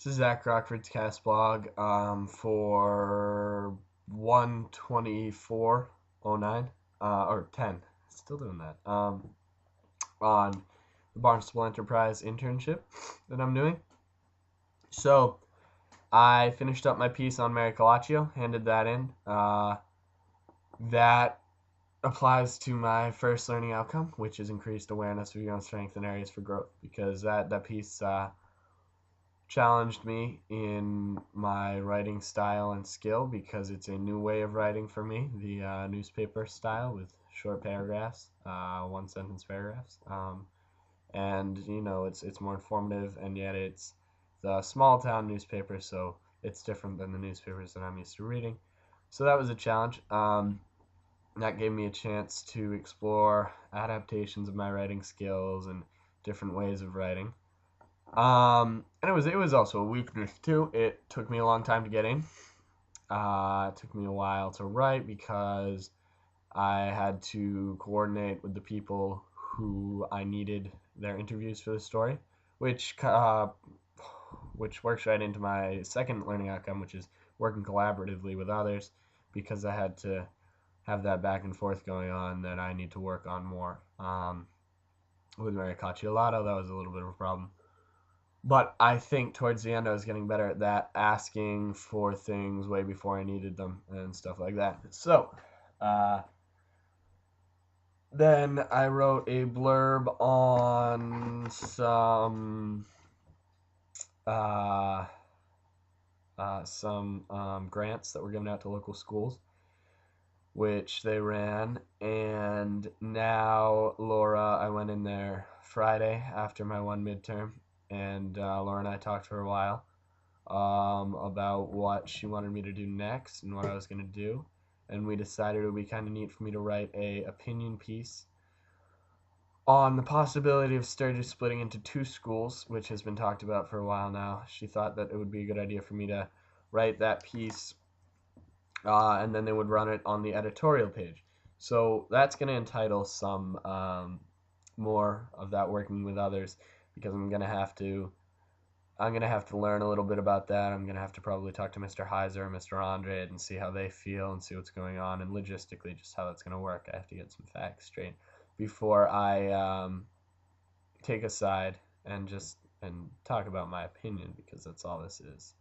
This is Zach Rockford's cast blog for 12409 or 10. Still doing that. On the Barnstable Enterprise internship that I'm doing. So I finished up my piece on Mary Calaccio, handed that in. That applies to my first learning outcome, which is increased awareness of your own strengths and areas for growth, because that piece challenged me in my writing style and skill because it's a new way of writing for me, the newspaper style with short paragraphs, one sentence paragraphs. And it's more informative, and yet it's the small town newspaper, so it's different than the newspapers that I'm used to reading. So that was a challenge. That gave me a chance to explore adaptations of my writing skills and different ways of writing. And it was also a weakness too. It took me a long time to get in. It took me a while to write because I had to coordinate with the people who I needed their interviews for the story, which works right into my second learning outcome, which is working collaboratively with others, because I had to have that back and forth going on that I need to work on more. With Mary Cacciolato, that was a little bit of a problem. But I think towards the end I was getting better at that, asking for things way before I needed them and stuff like that. So, then I wrote a blurb on some grants that were given out to local schools, which they ran. And now Laura, I went in there Friday after my one midterm, and Laura and I talked for a while about what she wanted me to do next and what I was going to do. And we decided it would be kind of neat for me to write a opinion piece on the possibility of Sturgis splitting into two schools, which has been talked about for a while now. She thought that it would be a good idea for me to write that piece, and then they would run it on the editorial page. So that's going to entitle some more of that working with others, because I'm going to have to learn a little bit about that. I'm going to have to probably talk to Mr. Heiser and Mr. Andre and see how they feel and see what's going on, and logistically just how that's going to work. I have to get some facts straight before I take a side and talk about my opinion, because that's all this is.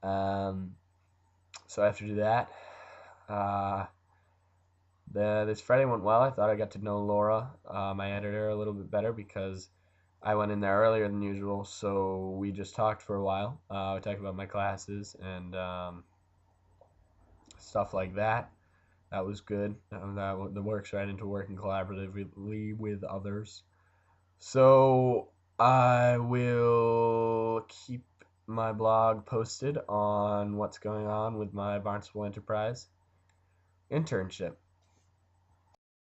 So I have to do that. This Friday went well. I thought I got to know Laura, my editor, a little bit better because I went in there earlier than usual, so we just talked for a while. We talked about my classes and stuff like that. That was good. That works right into working collaboratively with others. So I will keep my blog posted on what's going on with my Barnstable Enterprise internship.